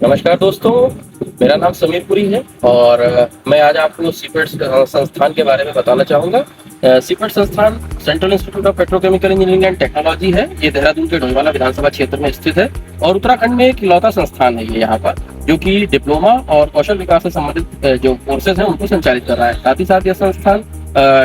नमस्कार दोस्तों, मेरा नाम समीर पुरी है और मैं आज आपको सीपेट संस्थान के बारे में बताना चाहूँगा। सीपेट संस्थान central institute of petrochemical engineering and technology है। ये देहरादून के डोईवाला विधानसभा क्षेत्र में स्थित है और उत्तराखंड में एक इकलौता संस्थान है ये यहाँ पर, जो कि डिप्लोमा और कौशल विकास से संबंधित जो कोर्सेज हैं उनको संचालित कर रहा है। साथ ही साथ यह संस्थान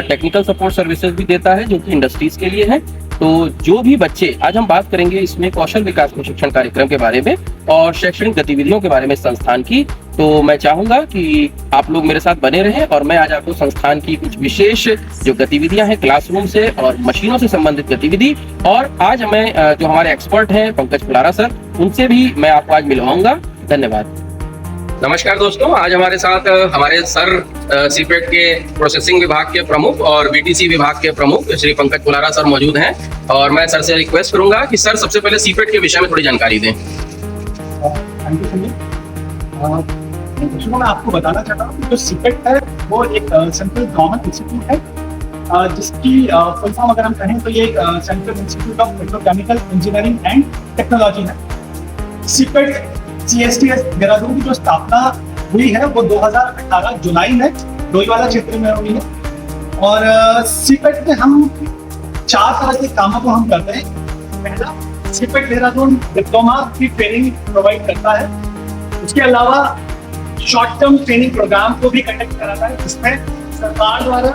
टेक्निकल सपोर्ट सर्विसेज भी देता है, जो कि इंडस्ट्रीज के लिए है। तो जो भी बच्चे, आज हम बात करेंगे इसमें कौशल विकास प्रशिक्षण कार्यक्रम के बारे में और शैक्षणिक गतिविधियों के बारे में संस्थान की। तो मैं चाहूंगा कि आप लोग मेरे साथ बने रहें और मैं आज आपको संस्थान की कुछ विशेष जो गतिविधियां हैं क्लासरूम से और मशीनों से संबंधित गतिविधि, और आज मैं जो हमारे एक्सपर्ट हैं पंकज पुलारा सर, उनसे भी मैं आपको आज मिलवाऊंगा। धन्यवाद। नमस्कार दोस्तों, आज हमारे साथ हमारे सर सीपेट के प्रोसेसिंग विभाग के प्रमुख और बीटीसी विभाग के प्रमुख श्री पंकज पुलारा सर मौजूद हैं और मैं सर से रिक्वेस्ट करूंगा कि सर सबसे पहले सीपेट के विषय में थोड़ी जानकारी दें। Thank you Sameer. मैं आपको बताना चाहता हूँ कि जो सीपेट है वो एक सेंट्रल गवर्नमेंट इंस्टीट्यूट है, जिसकी फुल फॉर्म अगर हम कहें तो ये central institute of petrochemical engineering and technology है। सीपेट CSTS देहरादून की जो स्थापना हुई है वो 2018 जुलाई में डोईवाला क्षेत्र में हुई है। और सीपेट में हम 4 तरह के कामों को हम करते हैं। पहला, सीपेट देहरादून डिप्लोमा की ट्रेनिंग प्रोवाइड करता है। उसके अलावा शॉर्ट टर्म ट्रेनिंग प्रोग्राम को भी कंडक्ट कराता है, जिसमें सरकार द्वारा,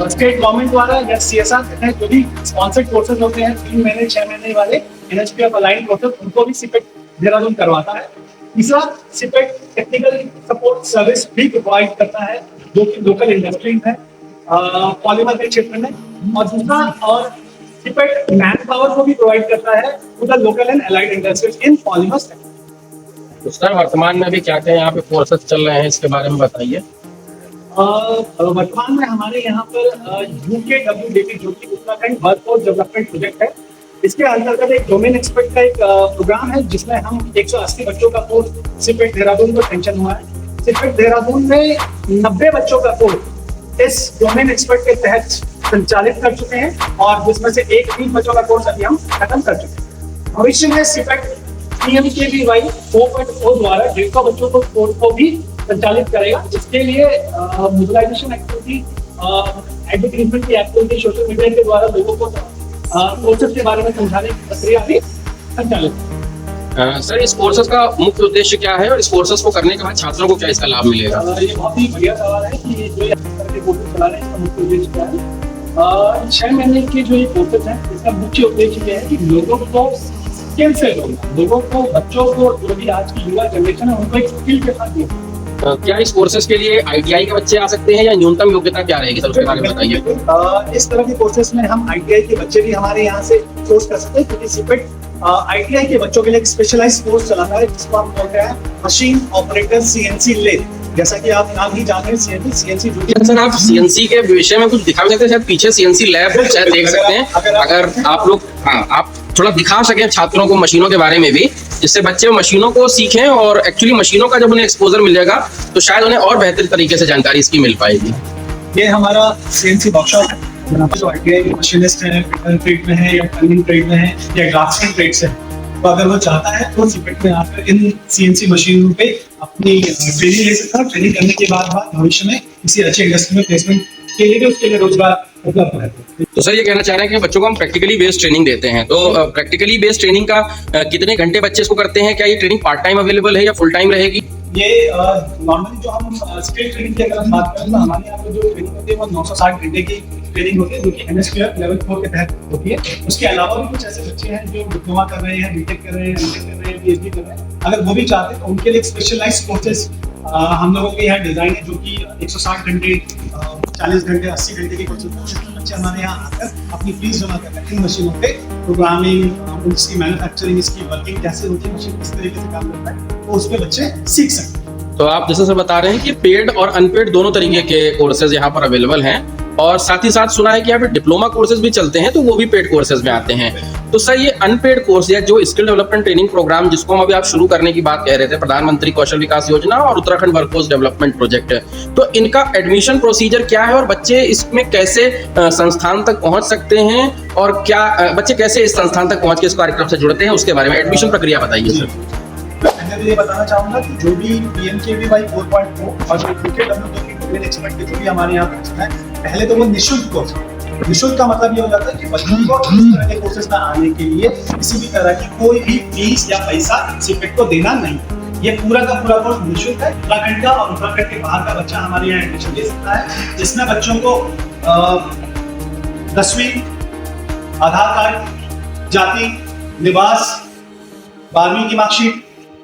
स्टेट गवर्नमेंट द्वारा या CSR के तहत जो भी स्पॉन्सर्ड कोर्सेज होते हैं 3 महीने 6 महीने वाले NHPF अलाइन कोर्सेज, उनको भी सीपेट देहरादून करवाता है। तीसरा, सीपेट टेक्निकल सपोर्ट सर्विस भी प्रोवाइड करता है, जो कि लोकल इंडस्ट्रीज है पॉलीमर के क्षेत्र में। और दूसरा, और सीपेट मैन पावर को भी प्रोवाइड करता है to the local and allied industries in polymer sector. तो सर वर्तमान में भी क्या क्या यहाँ पे कोर्सेज चल रहे हैं, इसके बारे में बताइए। वर्तमान में हमारे यहाँ पर UKWDP, जो कि उत्तराखंड वर्कफोर्स डेवलपमेंट प्रोजेक्ट है, इसके अंतर्गत एक डोमेन एक्सपर्ट का एक प्रोग्राम है, जिसमें हम 180 बच्चों का कोर्स सीपेट देहरादून को सैंक्शन हुआ है। सीपेट देहरादून में 90 बच्चों का कोर्स इस डोमेन एक्सपर्ट के तहत संचालित कर चुके हैं और जिसमें से 30 बच्चों का कोर्स अभी हम खत्म कर चुके हैं। भविष्य में सीपेट PMKVY 4.0 द्वारा 150 बच्चों को कोर्स को भी संचालित करेगा, जिसके लिए मोबिलाइजेशन एक्टिविटी, एडवर्टाइजमेंट की एक्टिविटी, सोशल मीडिया के द्वारा लोगों को कोर्सेज के बारे में समझाने की प्रक्रिया भी संचालित है। सर इस कोर्सेज का मुख्य उद्देश्य क्या है और इस कोर्सेज को करने के बाद छात्रों को क्या इसका लाभ मिलेगा? ये बहुत ही बढ़िया सवाल है कि जो इस तरह के कोर्सेज चला रहे हैं, इसका मुख्य उद्देश्य क्या है। 6 महीने के जो ये कोर्सेज हैं, इसका मुख्य उद्देश्य ये है कि लोगों को स्किल से जोड़ना, लोगों को, बच्चों को, जो भी आज की युवा जनरेशन है उनको एक स्किल के साथ जोड़ना। क्या इस कोर्सेज के लिए ITI के बच्चे आ सकते हैं या न्यूनतम योग्यता क्या रहेगी सर, उसके बारे में बताइए। इस तरह के कोर्सेज में हम ITI के बच्चे भी हमारे यहाँ से कोर्स कर सकते हैं, क्योंकि सीपेट ITI के बच्चों के लिए एक स्पेशलाइज्ड कोर्स चलाता है, जिसको हम बोलते हैं मशीन ऑपरेटर CNC लेथ। जैसा कि आप नाम ही जानते हैं, CNC जो सर आप CNC के विषय में कुछ दिखा सकते हैं, शायद पीछे CNC लैब शायद देख सकते हैं, अगर आप लोग आप थोड़ा दिखा सकें छात्रों को मशीनों के बारे में भी, जिससे बच्चे मशीनों को सीखें और एक्चुअली मशीनों का जब उन्हें एक्सपोजर मिल जाएगा तो शायद उन्हें और बेहतर तरीके से जानकारी इसकी मिल पाएगी। ये हमारा CNC वर्कशॉप है, जहाँ पे जो ITI मशीनिस्ट है, फिटर ट्रेड में है या टर्निंग ट्रेड में है या ड्राफ्टमैन ट्रेड से है, तो अगर वो चाहता है तो सीपेट में आकर इन CNC मशीनों पे अपनी ट्रेनिंग ले सकता है। ट्रेनिंग करने के बाद भविष्य में किसी अच्छे इंडस्ट्री में प्लेसमेंट के लिए भी उसके लिए रोजगार उपलब्ध है। तो सर ये कहना चाह रहे हैं कि बच्चों को हम प्रैक्टिकली बेस्ड ट्रेनिंग देते हैं, तो प्रैक्टिकली बेस्ड ट्रेनिंग का कितने घंटे बच्चे इसको करते हैं? क्या ये ट्रेनिंग पार्ट टाइम अवेलेबल है या फुल टाइम रहेगी? ये नॉर्मली जो हम स्किल ट्रेनिंग की अगर हम बात करें तो हमारे यहाँ पर जो ट्रेनिंग होती है वो 960 घंटे की ट्रेनिंग होती है, जो कि NSPF लेवल 4 के तहत होती है। उसके अलावा भी कुछ ऐसे बच्चे हैं जो डिप्लोमा कर रहे हैं, BTech कर रहे हैं, MTech कर रहे हैं, PhD कर रहे हैं। अगर वो भी चाहते हैं तो उनके लिए स्पेशलाइज्ड कोर्सेज हम लोगों के यहाँ डिजाइन है, जो कि 160 घंटे, 40 घंटे, 80 घंटे की कोर्सेज बच्चे हमारे यहाँ आकर अपनी फीस जमा करते हैं। इन मशीनों पे प्रोग्रामिंग, इसकी मैन्युफैक्चरिंग, इसकी वर्किंग कैसे होती है, मशीन किस तरीके से काम करता है, तो उस पे बच्चे सीख सकते हैं। तो आप जैसे सर बता रहे हैं कि पेड और अनपेड दोनों तरीके के कोर्सेज यहाँ पर अवेलेबल हैं, और साथ ही साथ सुना है कि यहाँ पे डिप्लोमा कोर्सेज भी चलते हैं, तो वो भी पेड कोर्सेज में आते हैं। तो सर ये अनपेड कोर्स या जो स्किल डेवलपमेंट ट्रेनिंग प्रोग्राम जिसको हम अभी आप शुरू करने की बात कह रहे थे, प्रधानमंत्री कौशल विकास योजना और उत्तराखंड वर्कफोर्स डेवलपमेंट प्रोजेक्ट है, तो इनका एडमिशन प्रोसीजर क्या है और बच्चे इसमें कैसे संस्थान तक पहुंच सकते हैं, और क्या बच्चे कैसे इस संस्थान तक पहुंच के इस कार्यक्रम से जुड़ते हैं, उसके बारे में एडमिशन प्रक्रिया बताइए सर। पहले तो ये बताना चाहूंगा कि जो भी PMKVY 4.0 और जो UKWW की डोमेन एक्सपर्ट के जो भी हमारे यहाँ कोर्स है, पहले तो वो निःशुल्क कोर्स। निःशुल्क का मतलब ये हो जाता है कि बच्चों को इस तरह के कोर्सेज में आने के लिए किसी भी तरह की कोई भी फीस या पैसा सीपेट को देना नहीं। ये पूरा का पूरा कोर्स निःशुल्क है। उत्तराखंड का और उत्तराखंड के बाहर का बच्चा हमारे यहाँ एडमिशन ले सकता है, जिसमें बच्चों को 10वीं, आधार कार्ड, जाति, निवास, 12वीं की मार्कशीट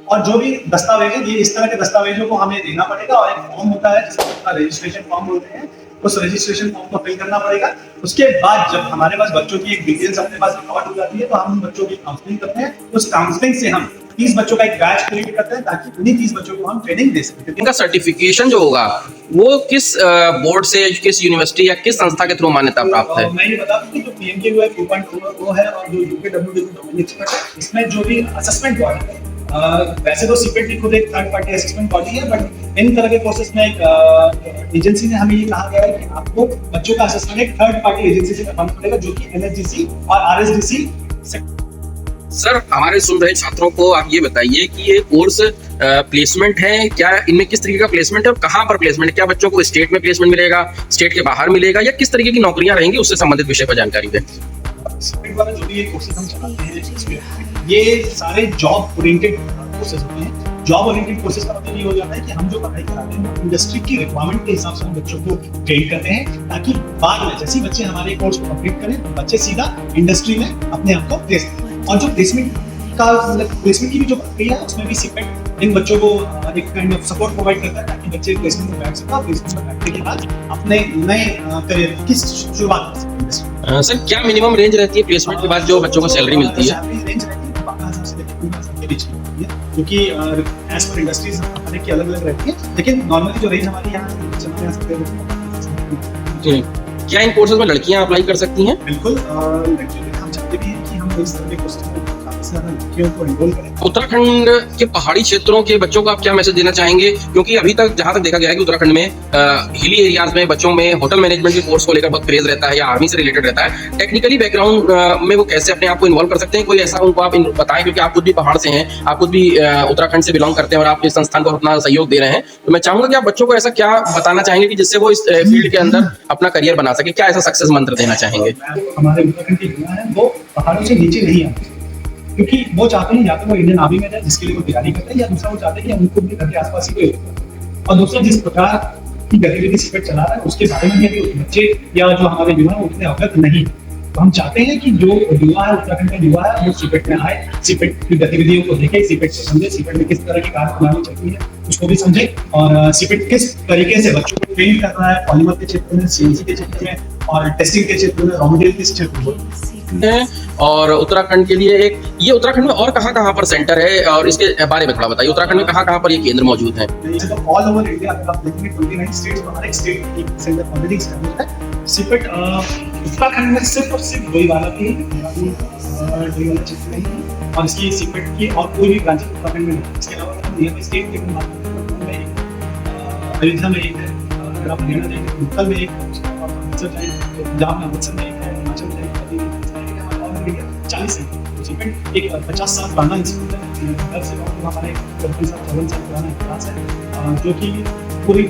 और जो भी दस्तावेज है, ये इस तरह के दस्तावेजों को हमें देना पड़ेगा और एक फॉर्म होता है जिसको रजिस्ट्रेशन फॉर्म बोलते हैं, उस रजिस्ट्रेशन फॉर्म को फिल करना पड़ेगा। उसके बाद जब हमारे पास बच्चों की एक डिटेल्स अपने पास रिकॉर्ड हो जाती है तो हम उन बच्चों की काउंसलिंग करते हैं। उस काउंसलिंग से हम 30 बच्चों का एक बैच क्रिएट करते हैं ताकि उन्हीं 30 बच्चों को हम ट्रेनिंग दे सकें। इनका सर्टिफिकेशन जो होगा वो किस बोर्ड से, किस यूनिवर्सिटी या किस संस्था के थ्रू मान्यता प्राप्त है? मैं ये बता दूं कि जो PMKVY 4.0 वो है और जो UKWW डोमेन एक्सपर्ट है, इसमें जो भी असेसमेंट बॉडी है, वैसे तो सीपेट की खुद एक थर्ड पार्टी असेसमेंट बॉडी है, बट इन तरह के प्रोसेस में एक एजेंसी ने हमें ये कहा गया है कि आपको बच्चों का असेसमेंट एक थर्ड पार्टी एजेंसी से करवाना पड़ेगा, जो कि NSDC और RSDC से। सर, हमारे सुन रहे छात्रों को आप ये बताइए कि ये कोर्स प्लेसमेंट है क्या, इनमें किस तरीके का प्लेसमेंट है और कहाँ पर प्लेसमेंट है? क्या बच्चों को स्टेट में प्लेसमेंट मिलेगा, स्टेट के बाहर मिलेगा, या किस तरीके की नौकरियां रहेंगी, उससे संबंधित विषय पर जानकारी दें। सीपेट वाला जो भी ये कोर्सेज हम चलाते हैं, ये सारे जॉब ओरिएंटेड कोर्सेज होते हैं। जॉब ओरिएंटेड कोर्सेज का मतलब ये हो जाता है कि हम जो पढ़ाई कराते हैं वो इंडस्ट्री की रिक्वायरमेंट के हिसाब से हम बच्चों को ट्रेन करते हैं, ताकि बाद में जैसे बच्चे हमारे कोर्स को कंप्लीट करें तो बच्चे सीधा इंडस्ट्री में अपने आप को प्लेस करें। और जो प्लेसमेंट की भी जो प्रक्रिया है उसमें भी सीपेट इन बच्चों को एक काइंड ऑफ सपोर्ट प्रोवाइड करता है ताकि बच्चे प्लेसमेंट में बैठ सकें। प्लेसमेंट में बैठने के बाद अपने नए करियर की शुरुआत कर सकें। सर, क्या मिनिमम रेंज रहती है प्लेसमेंट के बाद जो बच्चों को सैलरी मिलती है? रेंज रहती है 12,000 से लेकर 15,000 के बीच में होती है, क्योंकि एज पर इंडस्ट्रीज हर एक की अलग अलग रहती है, लेकिन नॉर्मली जो रेंज हमारी यहाँ चलते हैं सकते हैं। क्या इन कोर्सेज में लड़कियां अप्लाई कर सकती हैं? बिल्कुल, हम चाहते भी हैं कि हम इस तरह के कोर्सेज में काफी ज्यादा लड़कियों को एनरोल करें। उत्तराखंड के पहाड़ी क्षेत्रों के बच्चों को आप क्या मैसेज देना चाहेंगे? क्योंकि अभी तक जहां तक देखा गया है कि उत्तराखंड में हिली एरियाज में बच्चों में होटल मैनेजमेंट के कोर्स को लेकर बहुत क्रेज रहता है या आर्मी से रिलेटेड रहता है। टेक्निकली बैकग्राउंड में वो कैसे अपने आप को इन्वॉल्व कर सकते हैं, कोई ऐसा उनको आप बताएं, क्योंकि आप खुद भी पहाड़ से हैं, आप खुद भी उत्तराखंड से बिलोंग करते हैं और आप इस संस्थान को अपना सहयोग दे रहे हैं। तो मैं चाहूंगा कि आप बच्चों को ऐसा क्या बताना चाहेंगे कि जिससे वो इस फील्ड के अंदर अपना करियर बना सके? क्या ऐसा सक्सेस मंत्र देना चाहेंगे? हमारे उत्तराखंड के युवा हैं वो पहाड़ों से नीचे नहीं आते, क्योंकि वो चाहते हैं या तो वो इंडियन आर्मी में जाए जिसके लिए वो तैयारी करते हैं, या दूसरा वो चाहते हैं कि उनको अपने घर के आसपास ही कोई, और दूसरा जिस प्रकार की गतिविधि सीपेट चला रहा है उसके बारे में भी अभी बच्चे या जो हमारे युवा हैं उतने अवगत नहीं। तो हम चाहते हैं कि जो युवा है, उत्तराखंड का युवा है, वो सीपेट में आए, सीपेट की गतिविधियों को देखे, सीपेट को समझे, सीपेट में किस तरह की कार्यप्रणाली चलती है उसको भी समझे, और सीपेट किस तरीके से बच्चों को ट्रेन कर रहा है पॉलीमर के क्षेत्र में, CNC के क्षेत्र में और टेस्टिंग के क्षेत्र में, रॉ मटेरियल के क्षेत्र में। और उत्तराखंड के लिए ये उत्तराखंड में और कहाँ पर सेंटर है, और इसके बारे में थोड़ा बताइए। उत्तराखंड में कहाँ पर ये केंद्र मौजूद है? ऑल ओवर इंडिया अगर आप देखेंगे 29 स्टेट्स में हर एक स्टेट में एक सेंटर ऑलरेडी एस्टैब्लिश्ड है। सीपेट उत्तराखंड में सिर्फ और सिर्फ डोईवाला के डोईवाला क्षेत्र में ही, और इसकी सीपेट की और कोई भी ब्रांच उत्तराखंड में नहीं। इसके अलावा हम नियर स्टेट के अयोध्या में एक है, अगर आप हरियाणा जाएंगे उत्तर में एक है, पंजाब में अमृतसर में एक है, हिमाचल में 40 है। सीपेट एक 50 साल पुराना इंस्टीट्यूट है, 10 से हमारा एक 54 साल पुराना इतिहास है, जो कि पूरी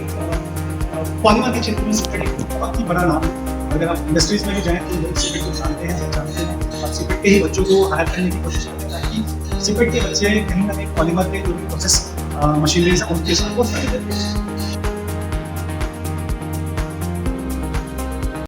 पॉलीमर के क्षेत्र में सीपेट एक बहुत ही बड़ा नाम है। अगर आप इंडस्ट्रीज में भी जाएं तो लोग सीपेट को जानते हैं, पहचानते हैं, और सीपेट के ही बच्चों को हायर करने की कोशिश करते हैं ताकि सीपेट के बच्चे कहीं ना कहीं पॉलीमर के जो भी प्रोसेस मशीनरी है उनके साथ वो